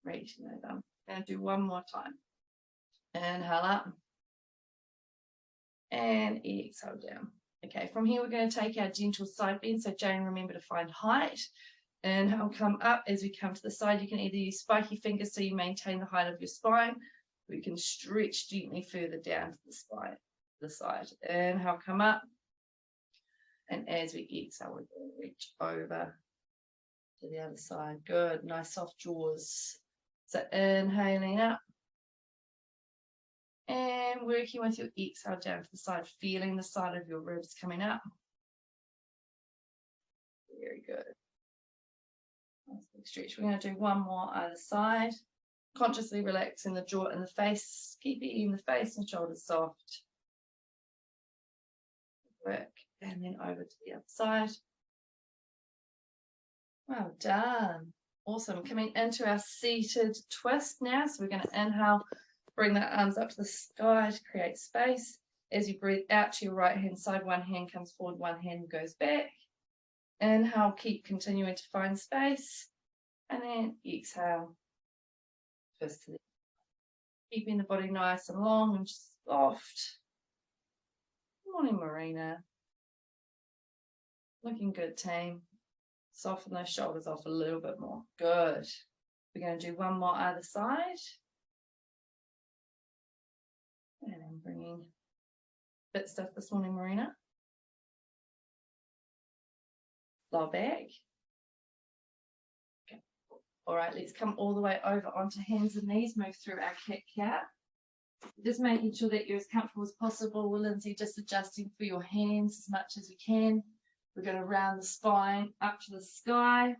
reaching over. And do one more time. Inhale up. And exhale down. Okay, from here we're going to take our gentle side bend. So Jane, remember to find height. Inhale, come up. As we come to the side, you can either use spiky fingers so you maintain the height of your spine, or you can stretch gently further down to the spine, the side. Inhale, come up. And as we exhale, we're going to reach over to the other side. Good, nice soft jaws. So inhaling up. And working with your exhale down to the side, feeling the side of your ribs coming up. Very good. Nice big stretch. We're going to do one more either side. Consciously relaxing the jaw and the face, keeping the face and shoulders soft. Work. And then over to the other side. Well done. Awesome. Coming into our seated twist now. So we're going to inhale. Bring the arms up to the sky to create space. As you breathe out to your right hand side, one hand comes forward, one hand goes back. Inhale, keep continuing to find space. And then exhale. Twist to the keeping the body nice and long and soft. Good morning, Marina. Looking good, team. Soften those shoulders off a little bit more. Good. We're going to do one more either side. And I'm bringing a bit stiff this morning, Marina. Lower back. Okay. All right, let's come all the way over onto hands and knees. Move through our cat-cow. Just making sure that you're as comfortable as possible. Well, Lindsay, just adjusting for your hands as much as we can. We're going to round the spine up to the sky,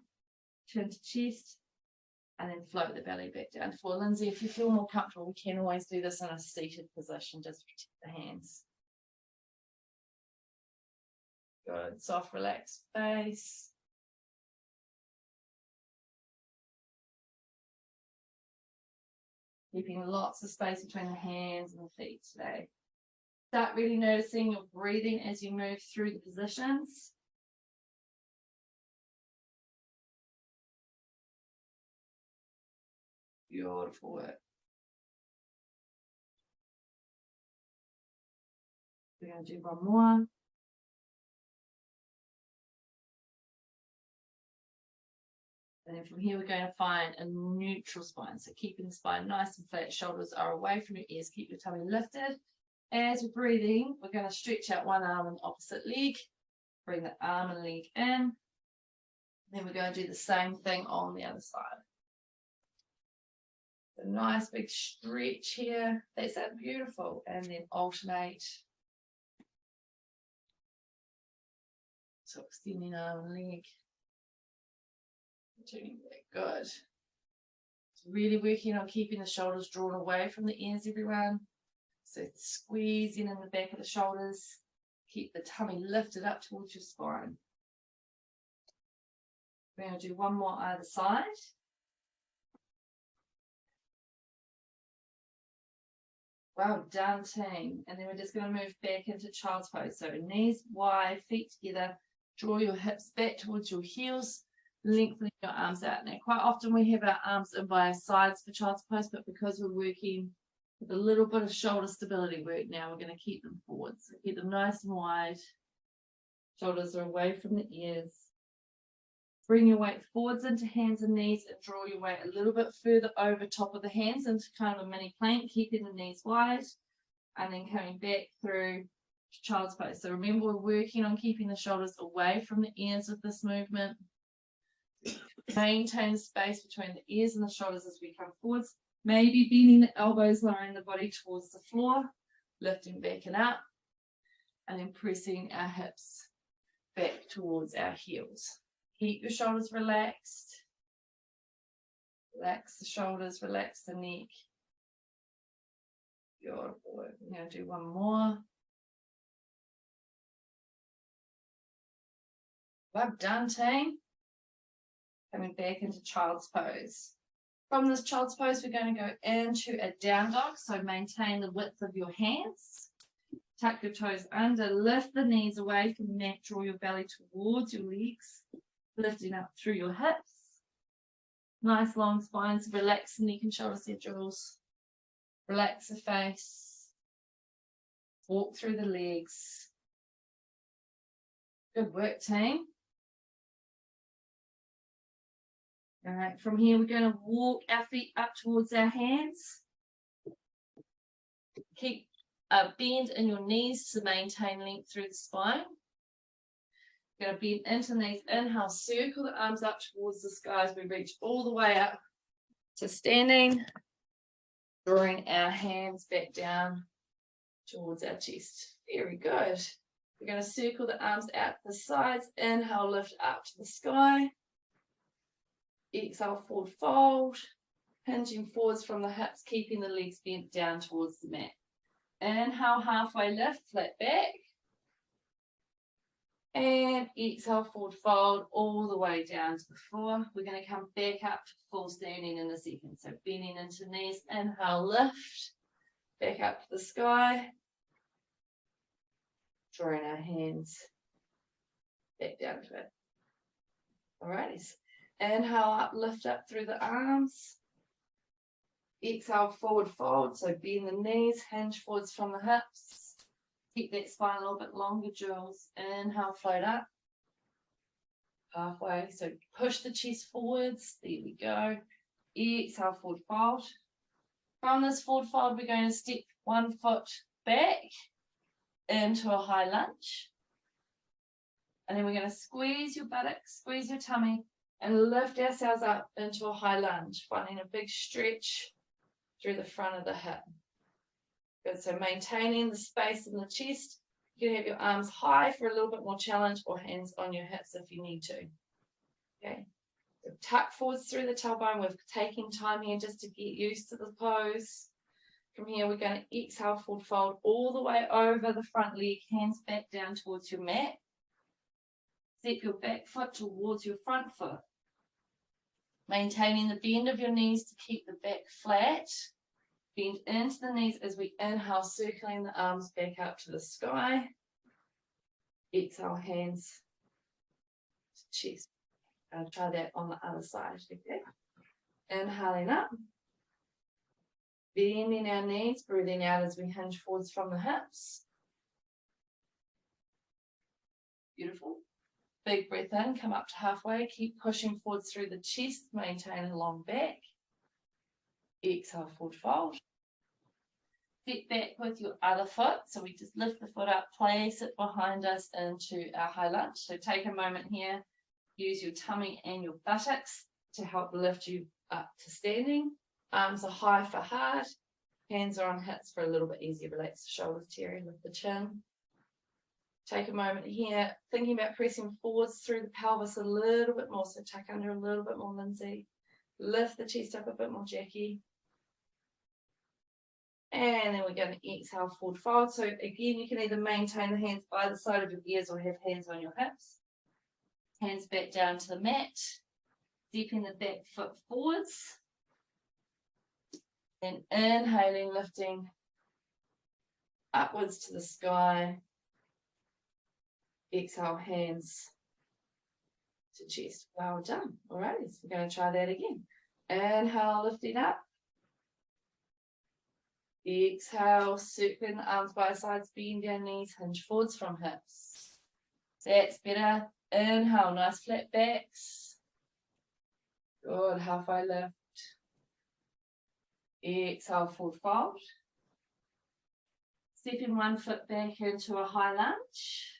turn to chest, and then float the belly back down to floor. Lindsay, if you feel more comfortable, we can always do this in a seated position, just protect the hands. Good, soft, relaxed face. Keeping lots of space between the hands and the feet today. Start really noticing your breathing as you move through the positions. Beautiful work. We're going to do one more. And then from here, we're going to find a neutral spine. So keeping the spine nice and flat, shoulders are away from your ears, keep your tummy lifted. As we're breathing, we're going to stretch out one arm and opposite leg. Bring the arm and leg in. Then we're going to do the same thing on the other side. A nice big stretch here. That's that, beautiful. And then alternate. So extending arm and leg. Turning back. Good. So really working on keeping the shoulders drawn away from the ears, everyone. So squeezing in the back of the shoulders. Keep the tummy lifted up towards your spine. We're going to do one more either side. Well done, team. And then we're just going to move back into child's pose. So knees wide, feet together. Draw your hips back towards your heels. Lengthening your arms out. Now, quite often we have our arms in by our sides for child's pose, but because we're working with a little bit of shoulder stability work now, we're going to keep them forward. So keep them nice and wide. Shoulders are away from the ears. Bring your weight forwards into hands and knees and draw your weight a little bit further over top of the hands into kind of a mini plank, keeping the knees wide, and then coming back through to child's pose. So remember, we're working on keeping the shoulders away from the ears with this movement. Maintain space between the ears and the shoulders as we come forwards. Maybe bending the elbows, lowering the body towards the floor, lifting back and up, and then pressing our hips back towards our heels. Keep your shoulders relaxed. Relax the shoulders, relax the neck. Beautiful work. We're going to do one more. Well done, team. Coming back into child's pose. From this child's pose, we're going to go into a down dog. So maintain the width of your hands. Tuck your toes under. Lift the knees away from the mat. Draw your belly towards your legs. Lifting up through your hips. Nice long spines. Relax the neck and shoulder centrals. Relax the face. Walk through the legs. Good work, team. All right, from here, we're going to walk our feet up towards our hands. Keep a bend in your knees to maintain length through the spine. You're going to bend into the knees. Inhale, circle the arms up towards the sky as we reach all the way up to standing. Drawing our hands back down towards our chest. Very good. We're going to circle the arms out to the sides. Inhale, lift up to the sky. Exhale, forward fold. Hinging forwards from the hips, keeping the legs bent down towards the mat. Inhale, halfway lift, flat back. And exhale, forward fold all the way down to the floor. We're going to come back up to full standing in a second. So bending into knees, inhale, lift. Back up to the sky. Drawing our hands back down to it. Alrighty. Inhale up, lift up through the arms. Exhale, forward fold. So bend the knees, hinge forwards from the hips. Keep that spine a little bit longer, Jules. Inhale, float up. Halfway. So push the chest forwards. There we go. Exhale, forward fold. From this forward fold, we're going to step one foot back into a high lunge. And then we're going to squeeze your buttocks, squeeze your tummy, and lift ourselves up into a high lunge, finding a big stretch through the front of the hip. Good, so maintaining the space in the chest. You can have your arms high for a little bit more challenge or hands on your hips if you need to. Okay, so tuck forwards through the tailbone. We're taking time here just to get used to the pose. From here, we're going to exhale, forward fold all the way over the front leg, hands back down towards your mat. Step your back foot towards your front foot. Maintaining the bend of your knees to keep the back flat. Bend into the knees as we inhale, circling the arms back up to the sky. Exhale, hands to chest. I'll try that on the other side. Okay. Inhaling up. Bending our knees, breathing out as we hinge forwards from the hips. Beautiful. Big breath in, come up to halfway. Keep pushing forwards through the chest, maintain a long back. Exhale, forward fold. Step back with your other foot. So we just lift the foot up, place it behind us into our high lunge. So take a moment here, use your tummy and your buttocks to help lift you up to standing. Arms are high for heart. Hands are on hips for a little bit easier. Relax the shoulders, Terry, lift the chin. Take a moment here, thinking about pressing forwards through the pelvis a little bit more. So tuck under a little bit more, Lindsay. Lift the chest up a bit more, Jackie. And then we're going to exhale, forward fold. So again, you can either maintain the hands by the side of your ears or have hands on your hips. Hands back down to the mat. Stepping the back foot forwards. Then inhaling, lifting upwards to the sky. Exhale, hands to chest. Well done. All right, so we're going to try that again. Inhale, lifting up. Exhale, circling the arms by sides, bend down knees, hinge forwards from hips. That's better. Inhale, nice flat backs. Good, halfway lift. Exhale, forward fold. Stepping one foot back into a high lunge.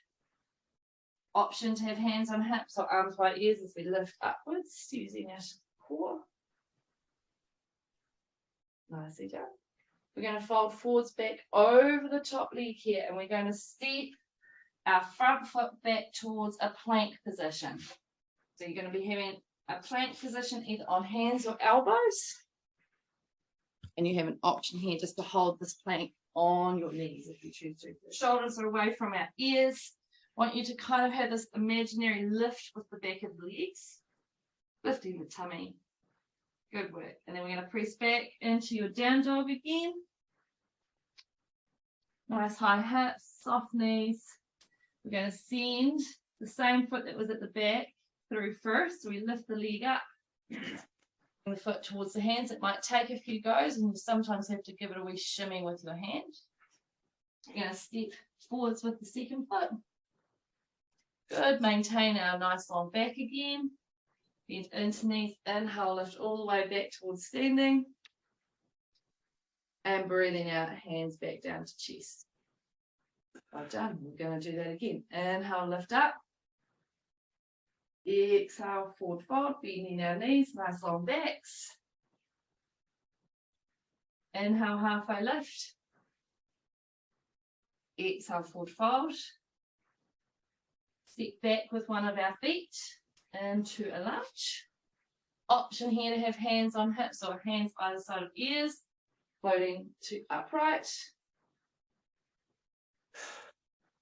Option to have hands on hips or arms by ears as we lift upwards, using our core. Nicely done. We're going to fold forwards back over the top leg here, and we're going to step our front foot back towards a plank position. So you're going to be having a plank position either on hands or elbows. And you have an option here just to hold this plank on your knees if you choose to. The shoulders are away from our ears. I want you to kind of have this imaginary lift with the back of the legs, lifting the tummy. Good work. And then we're going to press back into your down dog again. Nice high hips, soft knees. We're going to send the same foot that was at the back through first. So we lift the leg up. the foot towards the hands. It might take a few goes, and you sometimes have to give it a wee shimmy with your hand. We're going to step forwards with the second foot. Good. Maintain our nice long back again. Bend into knees. Inhale, lift all the way back towards standing. And breathing out, hands back down to chest. Well done. We're going to do that again. Inhale, lift up. Exhale, forward fold, bending our knees, nice long backs. Inhale, halfway lift. Exhale, forward fold. Step back with one of our feet into a lunge. Option here to have hands on hips or hands either side of ears, floating to upright.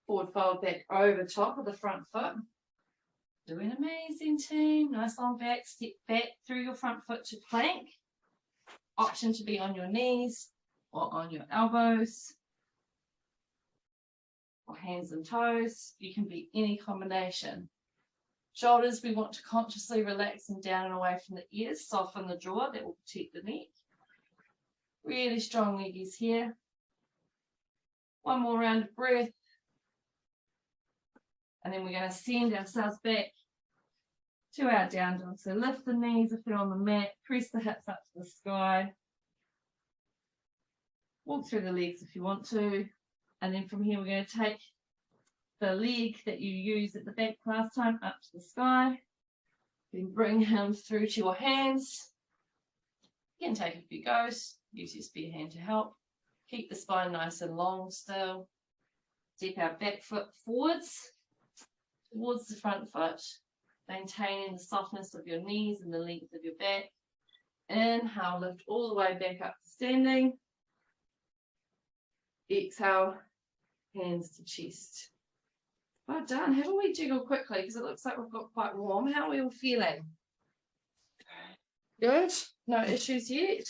Forward fold back over top of the front foot. Doing amazing, team. Nice long back. Step back through your front foot to plank. Option to be on your knees or on your elbows or hands and toes. You can be any combination. Shoulders, we want to consciously relax them down and away from the ears. Soften the jaw. That will protect the neck. Really strong leggies here. One more round of breath. And then we're going to send ourselves back to our down dog. So lift the knees if they're on the mat. Press the hips up to the sky. Walk through the legs if you want to. And then from here, we're going to take the leg that you used at the back last time up to the sky. Then bring him through to your hands. You can take a few goes. Use your spear hand to help. Keep the spine nice and long still. Step our back foot forwards towards the front foot, maintaining the softness of your knees and the length of your back. Inhale, lift all the way back up to standing. Exhale, hands to chest. Well done. Have a wee jiggle quickly because it looks like we've got quite warm. How are we all feeling? Good. No issues yet.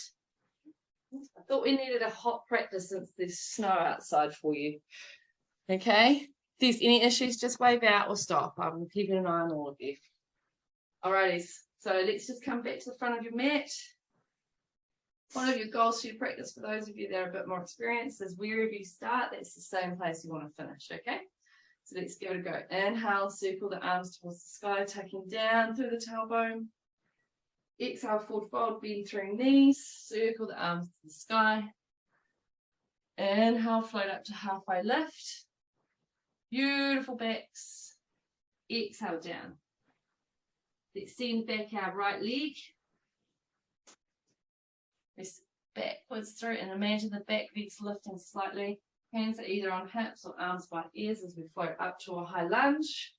I thought we needed a hot practice since there's snow outside for you. Okay. If there's any issues, just wave out or stop. I'm keeping an eye on all of you. Alrighties. So let's just come back to the front of your mat. One of your goals for your practice, for those of you that are a bit more experienced, is wherever you start, that's the same place you want to finish, okay? So let's give it a go. Inhale, circle the arms towards the sky, taking down through the tailbone. Exhale, forward fold, bend through knees, circle the arms to the sky. Inhale, float up to halfway lift. Beautiful backs. Exhale down. Let's send back our right leg. Press backwards through and imagine the back legs lifting slightly. Hands are either on hips or arms by ears as we float up to a high lunge.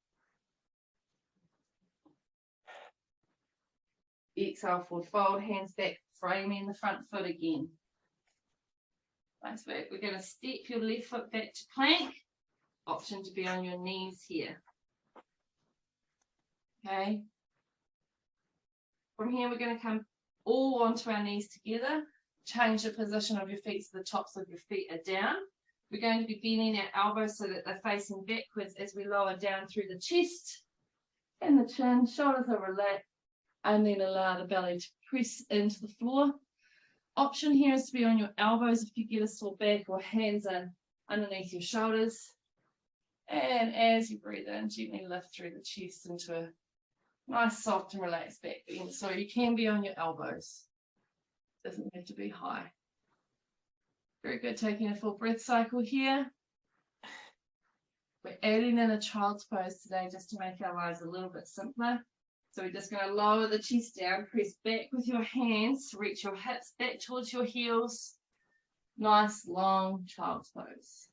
Exhale, forward fold, hands back, framing the front foot again. Nice work. We're going to step your left foot back to plank. Option to be on your knees here. Okay. From here, we're going to come all onto our knees together. Change the position of your feet so the tops of your feet are down. We're going to be bending our elbows so that they're facing backwards as we lower down through the chest and the chin. Shoulders are relaxed. And then allow the belly to press into the floor. Option here is to be on your elbows if you get a sore back, or hands are underneath your shoulders. And as you breathe in, gently lift through the chest into a nice, soft and relaxed back bend. So you can be on your elbows. Doesn't have to be high. Very good. Taking a full breath cycle here. We're adding in a child's pose today just to make our lives a little bit simpler. So we're just going to lower the chest down, press back with your hands to reach your hips back towards your heels. Nice, long child's pose.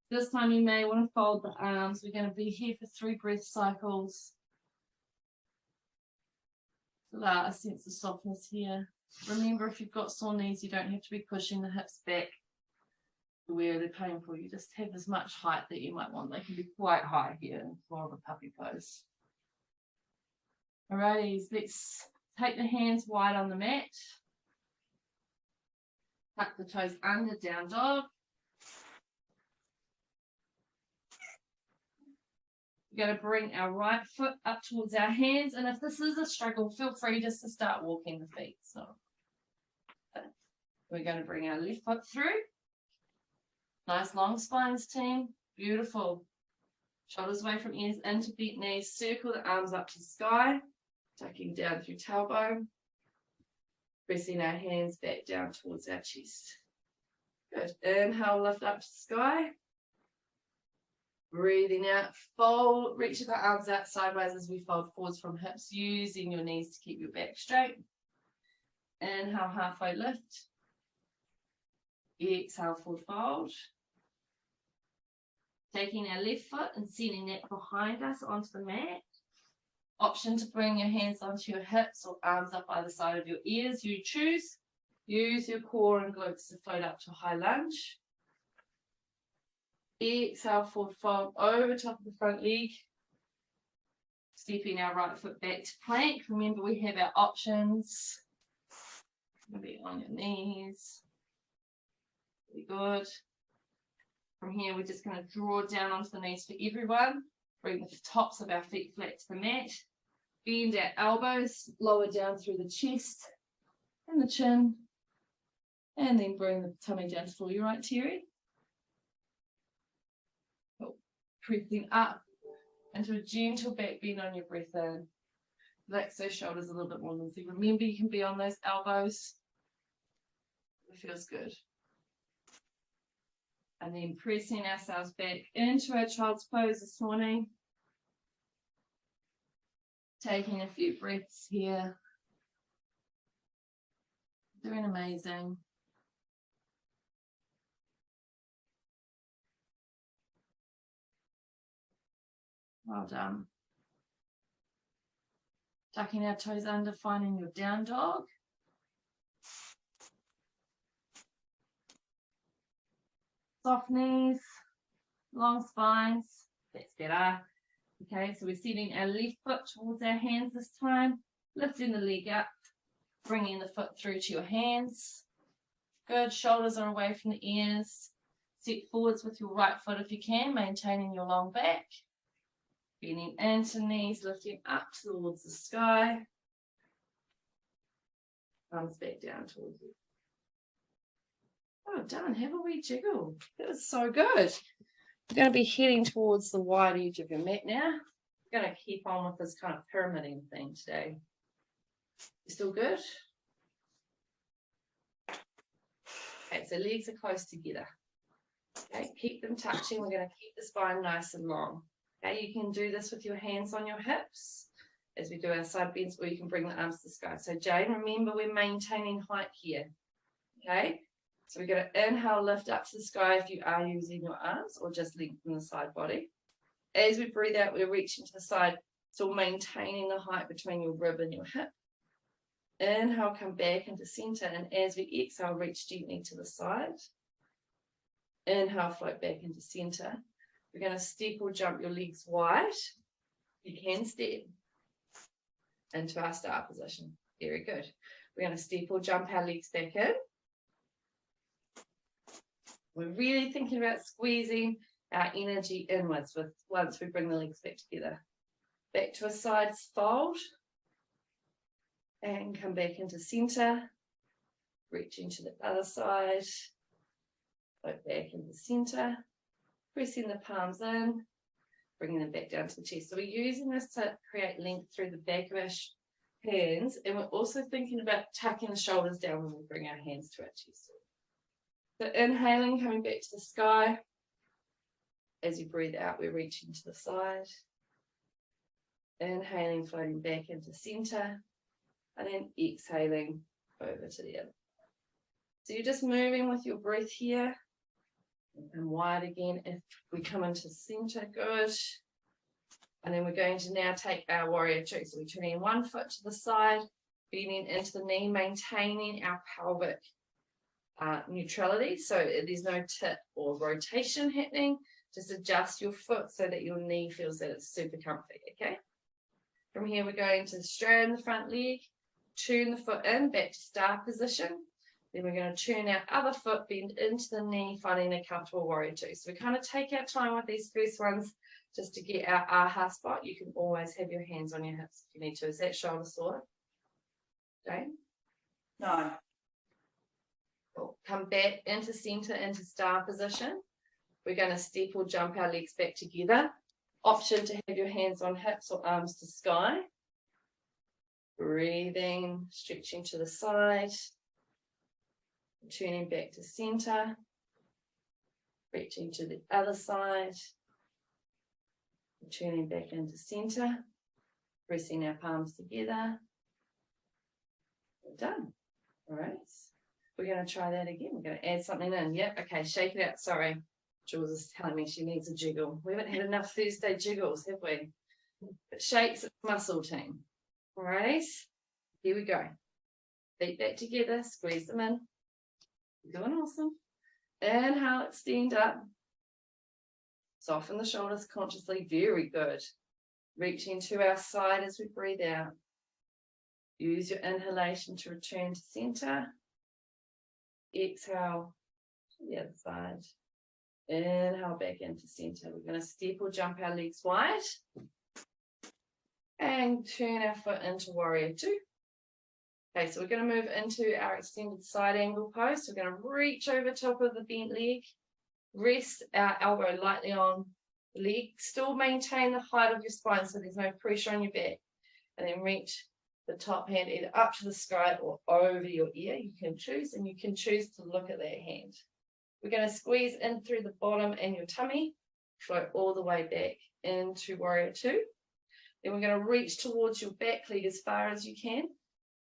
This time you may want to fold the arms. We're going to be here for 3 breath cycles. Allow a sense of softness here. Remember, if you've got sore knees, you don't have to be pushing the hips back to where they're painful. You just have as much height that you might want. They can be quite high here in more of a puppy pose. Alrighty, let's take the hands wide on the mat. Tuck the toes under, down dog. We're going to bring our right foot up towards our hands. And if this is a struggle, feel free just to start walking the feet. So we're going to bring our left foot through. Nice long spines, team. Beautiful. Shoulders away from ears into bent knees. Circle the arms up to the sky. Tucking down through tailbone. Pressing our hands back down towards our chest. Good. Inhale, lift up to the sky. Breathing out, fold, reaching the arms out sideways as we fold forwards from hips, using your knees to keep your back straight. Inhale, halfway lift. Exhale, forward fold. Taking our left foot and sending that behind us onto the mat. Option to bring your hands onto your hips or arms up either side of your ears. You choose. Use your core and glutes to float up to a high lunge. Exhale, forward fold over top of the front leg. Stepping our right foot back to plank. Remember, we have our options. Maybe on your knees. Very good. From here, we're just going to draw down onto the knees for everyone. Bring the tops of our feet flat to the mat. Bend our elbows, lower down through the chest and the chin. And then bring the tummy down to full. You right, Terry? Cool. Pressing up into a gentle back bend on your breath in. Relax those shoulders a little bit more, Lindsay. Remember, you can be on those elbows. It feels good. And then pressing ourselves back into our child's pose this morning. Taking a few breaths here. Doing amazing. Well done. Tucking our toes under, finding your down dog. Soft knees, long spines. That's better. Okay, so we're setting our left foot towards our hands this time. Lifting the leg up, bringing the foot through to your hands. Good, shoulders are away from the ears. Step forwards with your right foot if you can, maintaining your long back. Bending into knees, lifting up towards the sky. Arms back down towards you. Oh, done. Have a wee jiggle. That was so good. We're going to be heading towards the wide edge of your mat now. We're going to keep on with this kind of pyramiding thing today. You still good? Okay, so legs are close together. Okay, keep them touching. We're going to keep the spine nice and long. Okay, you can do this with your hands on your hips as we do our side bends, or you can bring the arms to the sky. So Jane, remember we're maintaining height here. Okay, so we're going to inhale, lift up to the sky if you are using your arms, or just lengthen the side body. As we breathe out, we're reaching to the side, still maintaining the height between your rib and your hip. Inhale, come back into center, and as we exhale, reach gently to the side. Inhale, float back into center. We're going to step or jump your legs wide. You can step into our start position. Very good. We're going to step or jump our legs back in. We're really thinking about squeezing our energy inwards once we bring the legs back together. Back to a side fold. And come back into center. Reaching to the other side. Float back into center. Pressing the palms in, bringing them back down to the chest. So we're using this to create length through the back of our hands, and we're also thinking about tucking the shoulders down when we bring our hands to our chest. So inhaling, coming back to the sky. As you breathe out, we're reaching to the side. Inhaling, floating back into center, and then exhaling over to the other. So you're just moving with your breath here. And wide again if we come into center, good. And then we're going to now take our warrior two. So we're turning one foot to the side, bending into the knee, maintaining our pelvic neutrality. So there's no tip or rotation happening. Just adjust your foot so that your knee feels that it's super comfy, okay? From here, we're going to straighten the front leg, turn the foot in, back to start position. Then we're going to turn our other foot, bend into the knee, finding a comfortable warrior two. So we kind of take our time with these first ones just to get our aha spot. You can always have your hands on your hips if you need to. Is that shoulder sore? Jane? No. Cool. Come back into center, into star position. We're going to step or jump our legs back together. Option to have your hands on hips or arms to sky. Breathing, stretching to the side. Turning back to center. Reaching to the other side. Turning back into center. Pressing our palms together. We're done. All right. We're going to try that again. We're going to add something in. Yep. Okay. Shake it out. Sorry. Jules is telling me she needs a jiggle. We haven't had enough Thursday jiggles, have we? But shakes muscle team. All right. Here we go. Feet back together. Squeeze them in. You're doing awesome. Inhale, extend up. Soften the shoulders consciously. Very good. Reaching to our side as we breathe out. Use your inhalation to return to center. Exhale to the other side. Inhale back into center. We're going to step or jump our legs wide. And turn our foot into warrior two. Okay, so we're going to move into our extended side angle pose. We're going to reach over top of the bent leg. Rest our elbow lightly on the leg. Still maintain the height of your spine so there's no pressure on your back. And then reach the top hand either up to the sky or over your ear. You can choose, and you can choose to look at that hand. We're going to squeeze in through the bottom and your tummy. Float all the way back into warrior two. Then we're going to reach towards your back leg as far as you can.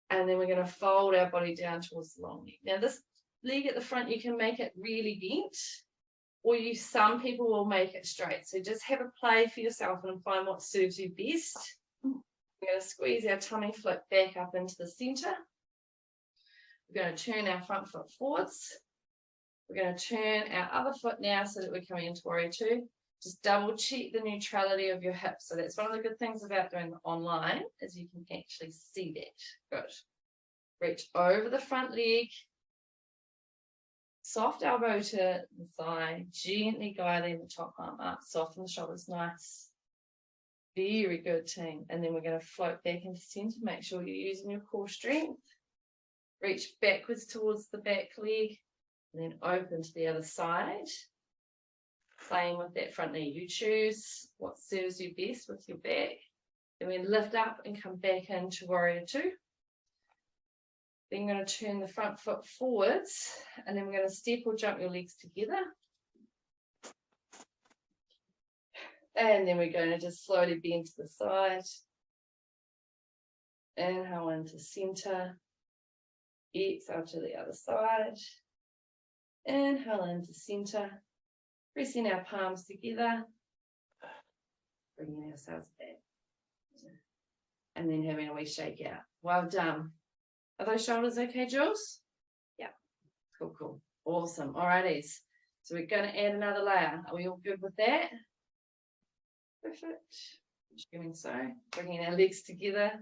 And then we're going to fold our body down towards the long leg. Now this leg at the front, you can make it really bent, or some people will make it straight. So just have a play for yourself and find what serves you best. We're going to squeeze our tummy, float back up into the center. We're going to turn our front foot forwards. We're going to turn our other foot now so that we're coming into warrior two. Just double check the neutrality of your hips. So that's one of the good things about doing it online is you can actually see that. Good. Reach over the front leg. Soft elbow to the thigh. Gently guiding the top arm up. Soften the shoulders. Nice. Very good, team. And then we're going to float back into center. Make sure you're using your core strength. Reach backwards towards the back leg. And then open to the other side. Playing with that front knee. You choose what serves you best with your back. Then we lift up and come back into warrior two. Then you're going to turn the front foot forwards. And then we're going to step or jump your legs together. And then we're going to just slowly bend to the side. Inhale into center. Exhale to the other side. Inhale into center. Pressing our palms together. Bringing ourselves back. And then having a wee shake out. Well done. Are those shoulders okay, Jules? Yeah. Cool, cool. Awesome. Alrighties. So we're going to add another layer. Are we all good with that? Perfect. Doing so. Bringing our legs together.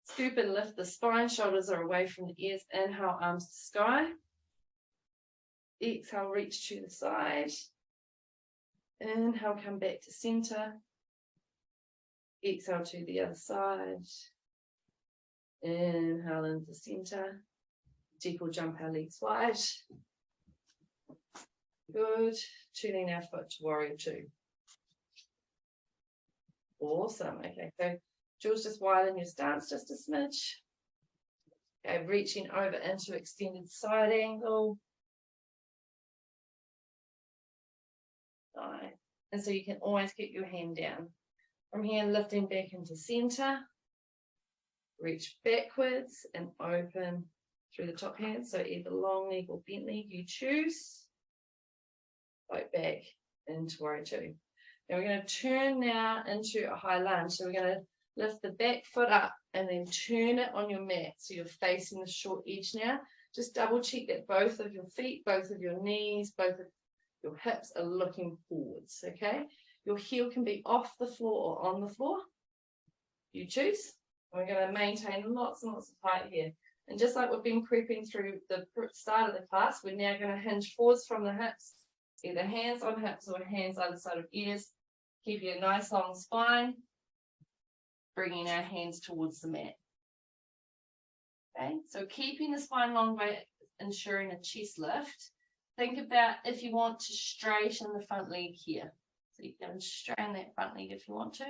Scoop and lift the spine. Shoulders are away from the ears. Inhale, arms to sky. Exhale, reach to the side. Inhale, come back to center. Exhale to the other side. Inhale into center. Deep or jump our legs wide. Good. Turning our foot to warrior two. Awesome. Okay, so Jules, just widen your stance just a smidge. Okay, reaching over into extended side angle. Nice. And so you can always get your hand down. From here, lifting back into center. Reach backwards and open through the top hand. So either long leg or bent leg, you choose. Float back into warrior two. Now we're going to turn now into a high lunge. So we're going to lift the back foot up and then turn it on your mat. So you're facing the short edge now. Just double check that both of your feet, both of your knees, both of your hips are looking forwards, okay? Your heel can be off the floor or on the floor. You choose. We're going to maintain lots and lots of height here. And just like we've been creeping through the start of the class, we're now going to hinge forwards from the hips, either hands on hips or hands either side of ears. Keeping a nice long spine. Bringing our hands towards the mat. Okay, so keeping the spine long by ensuring a chest lift. Think about if you want to straighten the front leg here. So you can straighten that front leg if you want to.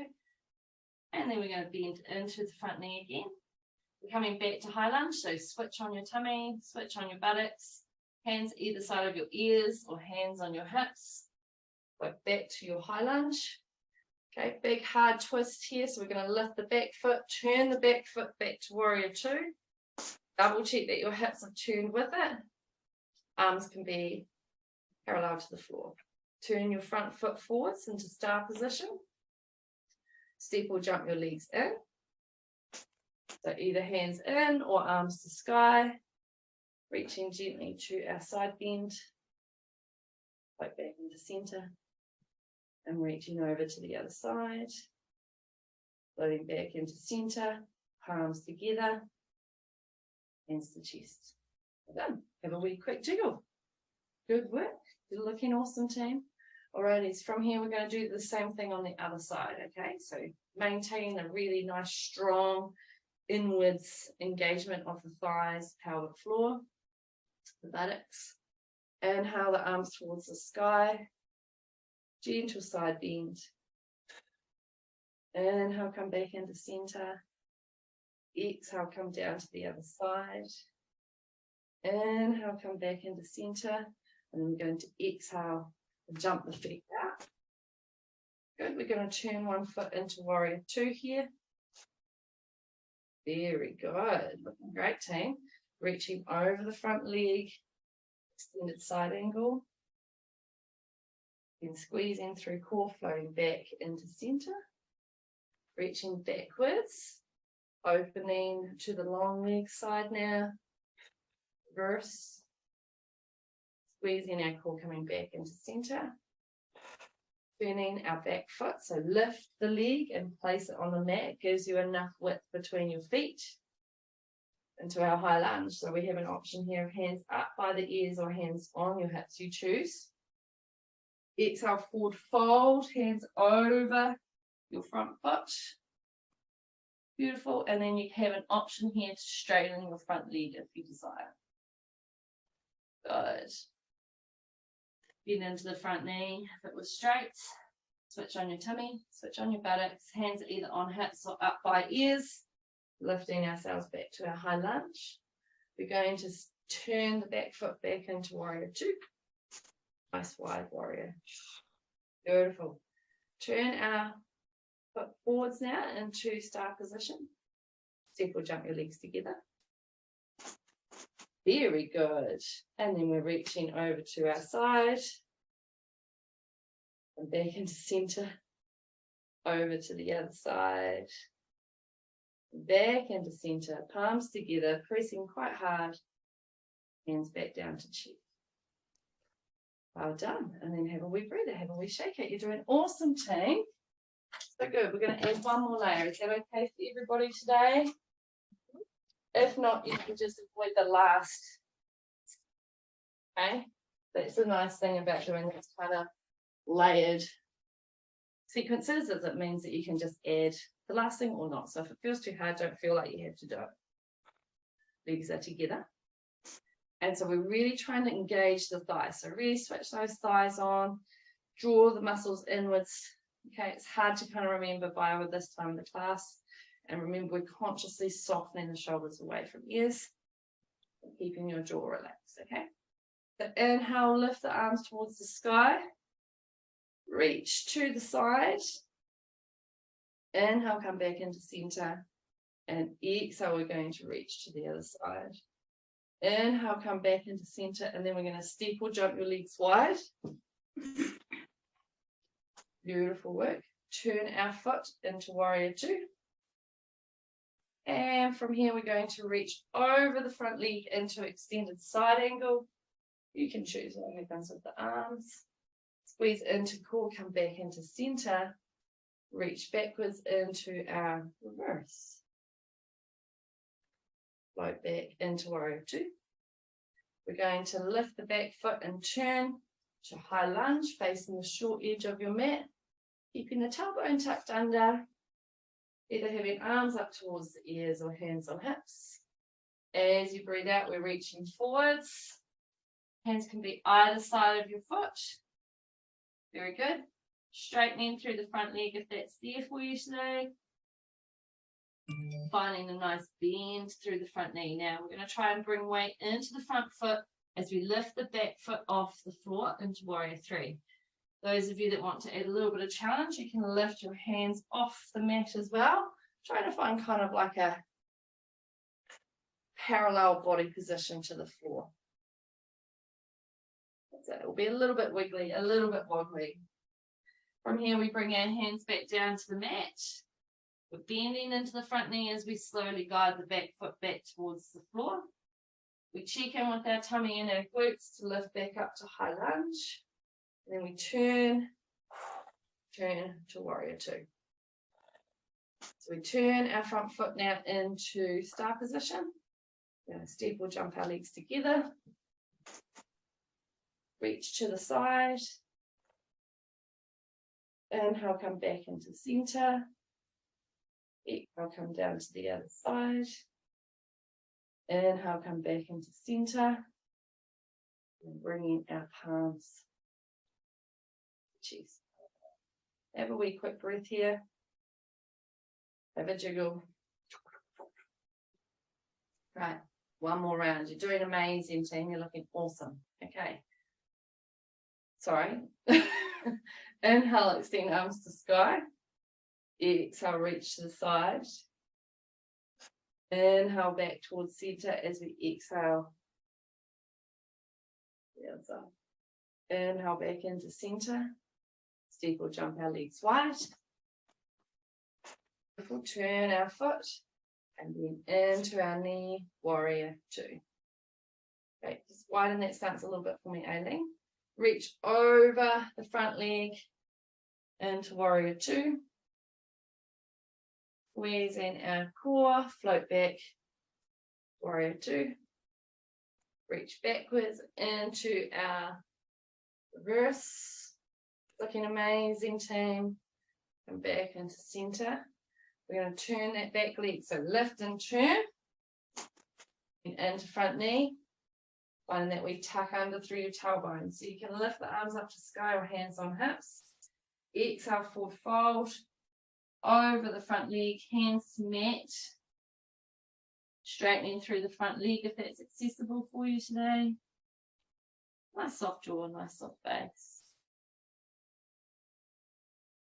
And then we're going to bend into the front knee again. We're coming back to high lunge, so switch on your tummy, switch on your buttocks, hands either side of your ears or hands on your hips. Go back to your high lunge. Okay, big hard twist here, so we're going to lift the back foot, turn the back foot back to warrior two. Double check that your hips are turned with it. Arms can be parallel to the floor. Turn your front foot forwards into star position. Step or jump your legs in. So either hands in or arms to sky. Reaching gently to our side bend. Right back into center. And reaching over to the other side. Floating back into center. Palms together. Hands to chest. Well done. Have a wee quick jiggle. Good work. You're looking awesome, team. Alrighty, from here we're going to do the same thing on the other side, okay? So maintain a really nice, strong inwards engagement of the thighs, pelvic floor, the buttocks. Inhale the arms towards the sky. Gentle side bend. Inhale, come back into center. Exhale, come down to the other side. Inhale, come back into center. And then we're going to exhale and jump the feet out. Good. We're going to turn one foot into warrior two here. Very good. Looking great, team. Reaching over the front leg. Extended side angle. Then squeezing through core, floating back into center. Reaching backwards. Opening to the long leg side now. Reverse. Squeezing our core, coming back into center. Turning our back foot, so lift the leg and place it on the mat. Gives you enough width between your feet into our high lunge. So we have an option here of hands up by the ears or hands on your hips, you choose. Exhale, forward fold, hands over your front foot. Beautiful. And then you have an option here to straighten your front leg if you desire. Good. Bend into the front knee if it was straight. Switch on your tummy, switch on your buttocks. Hands are either on hips or up by ears. Lifting ourselves back to our high lunge. We're going to turn the back foot back into warrior two. Nice wide warrior. Beautiful. Turn our foot forwards now into star position. Step or jump your legs together. Very good. And then we're reaching over to our side. And back into center. Over to the other side. Back into center. Palms together, pressing quite hard. Hands back down to chest. Well done. And then have a wee breather, have a wee shake it. You're doing awesome, team. So good. We're going to add one more layer. Is that okay for everybody today? If not, you can just avoid the last. Okay? That's the nice thing about doing this kind of layered sequences, is it means that you can just add the last thing or not. So if it feels too hard, don't feel like you have to do it. Legs are together. And so we're really trying to engage the thighs. So really switch those thighs on, draw the muscles inwards. Okay, it's hard to kind of remember by this time in the class. And remember, we're consciously softening the shoulders away from ears, keeping your jaw relaxed, okay? So inhale, lift the arms towards the sky. Reach to the side. Inhale, come back into center. And exhale, we're going to reach to the other side. Inhale, come back into center. And then we're going to step or jump your legs wide. Beautiful work. Turn our foot into warrior two. And from here, we're going to reach over the front leg into extended side angle. You can choose what happens with the arms. Squeeze into core, come back into center. Reach backwards into our reverse. Float back into warrior two. We're going to lift the back foot and turn to high lunge, facing the short edge of your mat. Keeping the tailbone tucked under, either having arms up towards the ears or hands on hips. As you breathe out, we're reaching forwards. Hands can be either side of your foot. Very good. Straightening through the front leg if that's there for you today. Finding a nice bend through the front knee. Now we're going to try and bring weight into the front foot as we lift the back foot off the floor into Warrior 3. Those of you that want to add a little bit of challenge, you can lift your hands off the mat as well. Try to find kind of like a parallel body position to the floor. That's it. It will be a little bit wiggly, a little bit wobbly. From here, we bring our hands back down to the mat. We're bending into the front knee as we slowly guide the back foot back towards the floor. We check in with our tummy and our glutes to lift back up to high lunge. And then we turn to Warrior 2. So we turn our front foot now into star position. We're going to step or jump our legs together. Reach to the side. Inhale, come back into center. Exhale, come down to the other side. Inhale, come back into center. And bringing our palms to chest. Have a wee quick breath here. Have a jiggle. Right, one more round. You're doing amazing, team. You're looking awesome. Okay. Sorry. Inhale, extend arms to sky. Exhale, reach to the side. Inhale, back towards center as we exhale. The other side. Inhale, back into center. Step or jump our legs wide. We'll turn our foot and then into our knee, Warrior 2. Okay, just widen that stance a little bit for me, Aileen. Reach over the front leg into Warrior 2. Squeeze in our core, float back, Warrior 2. Reach backwards into our reverse. Looking amazing, team. And back into center. We're going to turn that back leg, so lift and turn. And into front knee. Finding that we tuck under through your tailbone. So you can lift the arms up to sky or hands on hips. Exhale, forward fold. Over the front leg, hands to mat. Straightening through the front leg if that's accessible for you today. Nice soft jaw, nice soft base.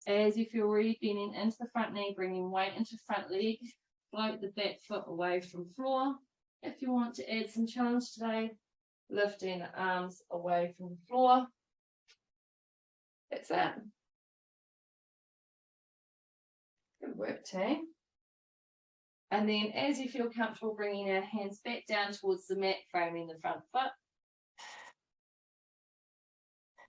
As you feel ready, bending into the front knee, bringing weight into front leg. Float the back foot away from floor. If you want to add some challenge today, lifting the arms away from the floor. That's it. Good work, team. And then as you feel comfortable, bringing our hands back down towards the mat, framing the front foot.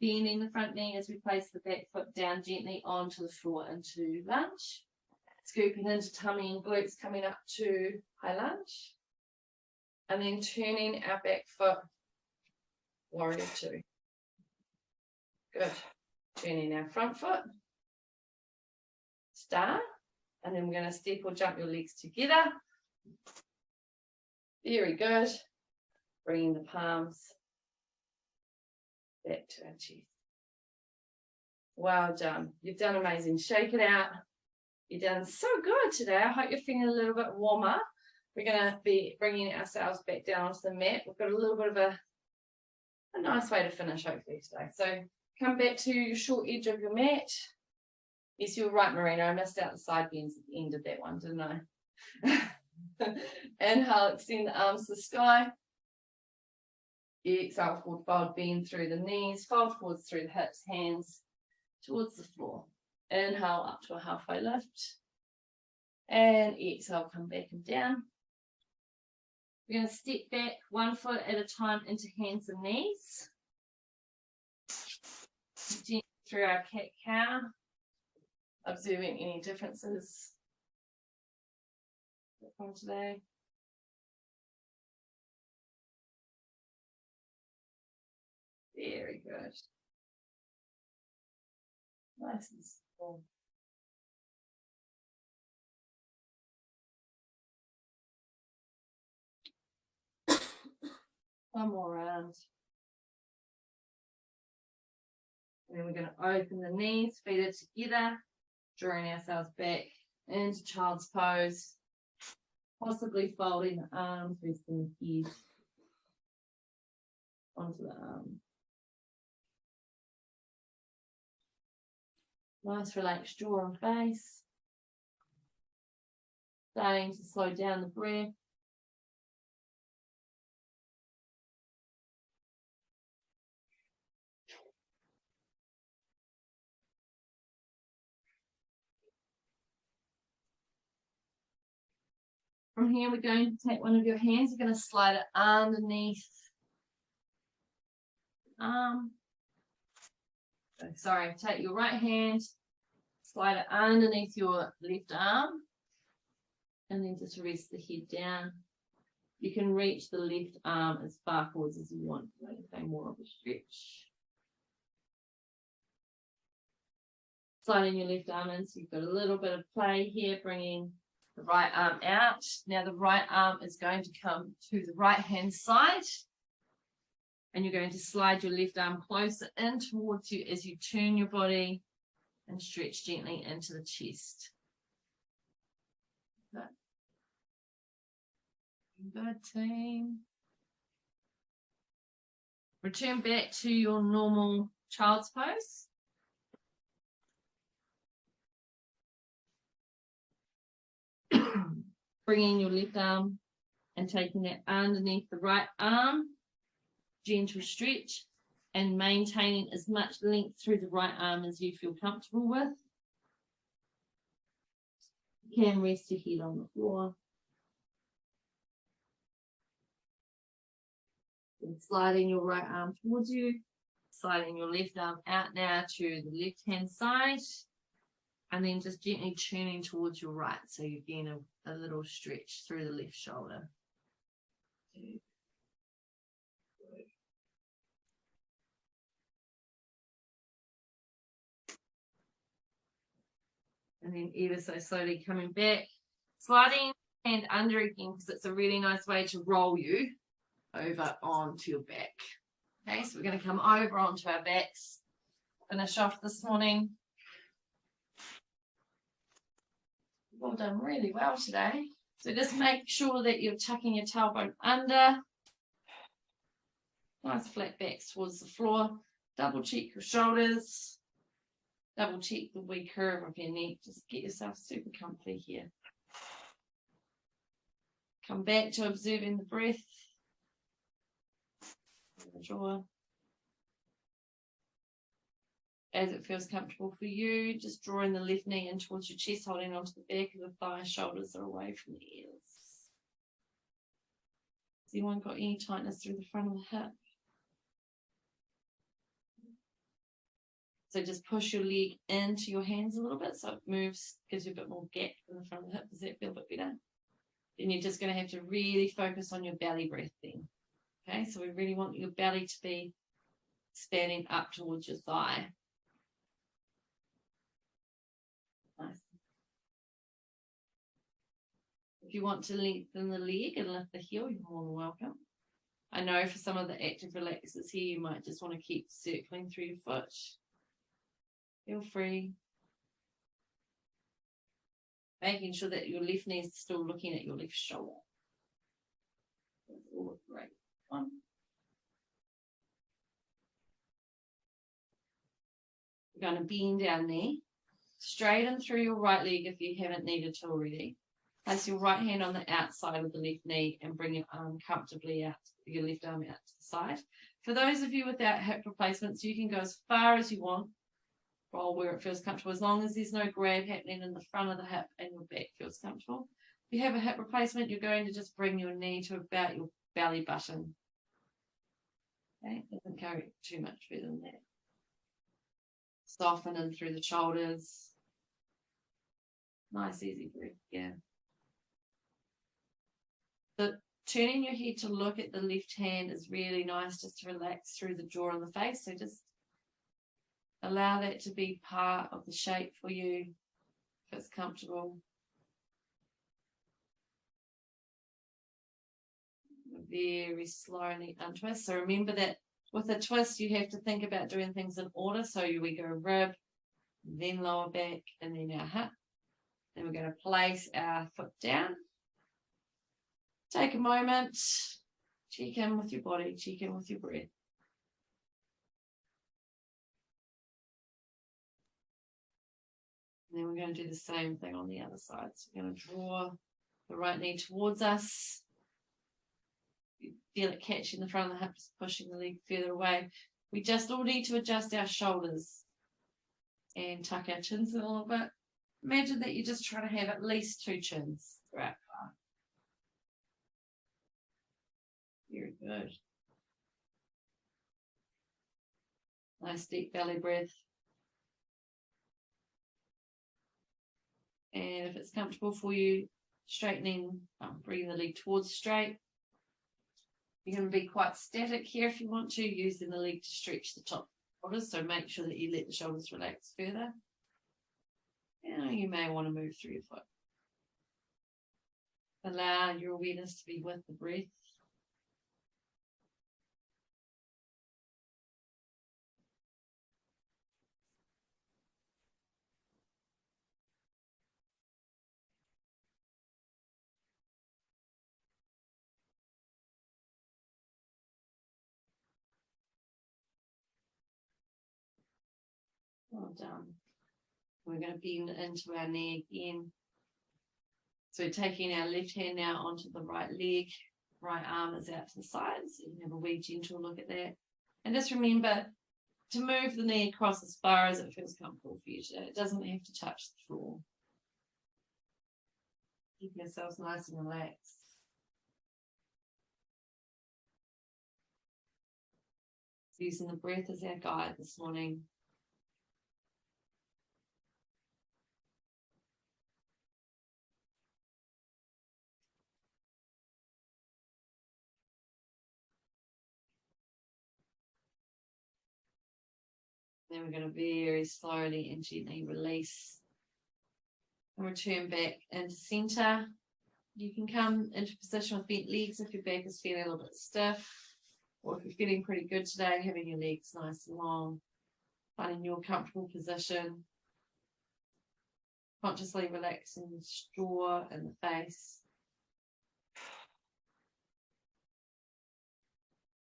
Bending the front knee as we place the back foot down gently onto the floor into lunge. Scooping into tummy and glutes, coming up to high lunge. And then turning our back foot, Warrior 2. Good. Turning our front foot, star. And then we're going to step or jump your legs together. Very good. Bringing the palms back to our chest. Well done. You've done amazing. Shake it out. You've done so good today. I hope you're feeling a little bit warmer. We're going to be bringing ourselves back down onto the mat. We've got a little bit of a nice way to finish hopefully today. So come back to your short edge of your mat. Yes, you're right, Marina. I missed out the side bends at the end of that one, didn't I? Inhale, extend the arms to the sky. Exhale, forward fold, bend through the knees, fold forwards through the hips, hands towards the floor. Inhale, up to a halfway lift. And exhale, come back and down. We're going to step back 1 foot at a time into hands and knees. Gently through our cat-cow. Observing any differences from today. Very good. Nice and simple. One more round. And then we're going to open the knees, feet are together, drawing ourselves back into child's pose, possibly folding the arms, resting the head onto the arm. Nice relaxed jaw and face. Starting to slow down the breath. From here, we're going to take one of your hands. You're going to slide it underneath the arm. Sorry, take your right hand, slide it underneath your left arm, and then just rest the head down. You can reach the left arm as far forwards as you want to make more of a stretch. Sliding your left arm in, so you've got a little bit of play here, bringing the right arm out. Now the right arm is going to come to the right hand side, and you're going to slide your left arm closer in towards you as you turn your body and stretch gently into the chest. Good team. Return back to your normal child's pose. Bringing your left arm and taking it underneath the right arm. Gentle stretch and maintaining as much length through the right arm as you feel comfortable with. You can rest your head on the floor. And sliding your right arm towards you, sliding your left arm out now to the left hand side, and then just gently turning towards your right, so you're getting a little stretch through the left shoulder. And then ever so slowly coming back, sliding hand under again, because it's a really nice way to roll you over onto your back. Okay, so we're going to come over onto our backs, finish off this morning. You've all done really well today. So just make sure that you're tucking your tailbone under. Nice flat backs towards the floor. Double check your shoulders. Double check the wee curve of your neck. Just get yourself super comfy here. Come back to observing the breath. The jaw. As it feels comfortable for you, just drawing the left knee in towards your chest, holding onto the back of the thigh, shoulders are away from the ears. Has anyone got any tightness through the front of the hip? So just push your leg into your hands a little bit so it moves, gives you a bit more gap in the front of the hip. Does that feel a bit better? Then you're just going to have to really focus on your belly breath then. Okay, so we really want your belly to be expanding up towards your thigh. Nice. If you want to lengthen the leg and lift the heel, you're more than welcome. I know for some of the active relaxers here, you might just want to keep circling through your foot. Feel free. Making sure that your left knee is still looking at your left shoulder. That's all great. One. We're going to bend our knee. Straighten through your right leg if you haven't needed to already. Place your right hand on the outside of the left knee and bring your arm comfortably out, your left arm out to the side. For those of you without hip replacements, you can go as far as you want. Roll where it feels comfortable, as long as there's no grab happening in the front of the hip and your back feels comfortable. If you have a hip replacement, you're going to just bring your knee to about your belly button. Okay, doesn't go too much further than that. Soften in through the shoulders. Nice, easy breath, yeah. So turning your head to look at the left hand is really nice, just to relax through the jaw and the face. So just allow that to be part of the shape for you, if it's comfortable. very slowly untwist. So remember that with a twist, you have to think about doing things in order. So we go rib, then lower back, and then our hip. Then we're going to place our foot down. Take a moment, check in with your body, check in with your breath. And then we're going to do the same thing on the other side. So we're going to draw the right knee towards us. You feel it catching the front of the hips, pushing the leg further away. We just all need to adjust our shoulders and tuck our chins in a little bit. Imagine that you're just trying to have at least 2 chins throughout. Very good. Nice deep belly breath. And if it's comfortable for you, straightening, bringing the leg towards straight. You can be quite static here if you want to, using the leg to stretch the top shoulders. So make sure that you let the shoulders relax further. And you may want to move through your foot. Allow your awareness to be with the breath. Well done. We're going to bend into our knee again. So taking our left hand now onto the right leg, right arm is out to the side. So you can have a wee gentle look at that. And just remember to move the knee across as far as it feels comfortable for you today. It doesn't have to touch the floor. Keep yourselves nice and relaxed. Using the breath as our guide this morning. Then we're going to very slowly and gently release and return back into center. You can come into position with bent legs if your back is feeling a little bit stiff, or if you're feeling pretty good today, having your legs nice and long, finding your comfortable position, consciously relaxing the jaw and the face.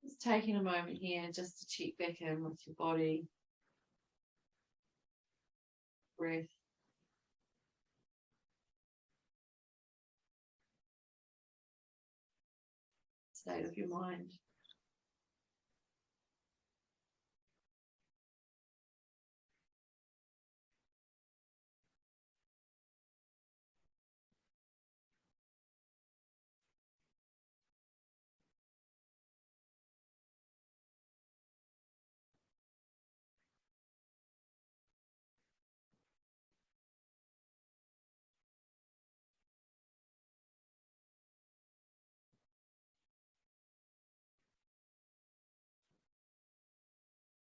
Just taking a moment here just to check back in with your body, breath. State of your mind.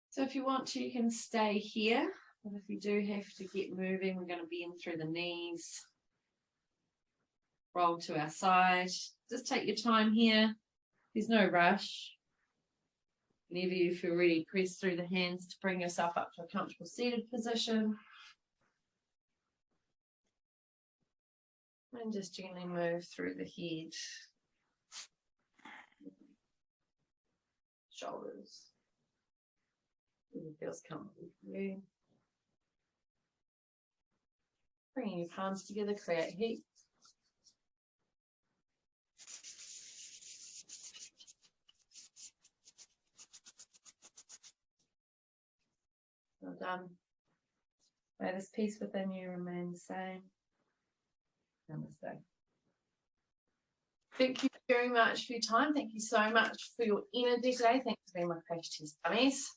So if you want to, you can stay here. But if you do have to get moving, we're going to bend through the knees. Roll to our side. Just take your time here. There's no rush. Whenever you feel ready, press through the hands to bring yourself up to a comfortable seated position. And just gently move through the head. Shoulders. It feels comfortable for you. Bringing your palms together, create heat. Well done. May this peace within you remain the same. Namaste. Thank you very much for your time. Thank you so much for your energy today. Thanks for being my crash test dummies.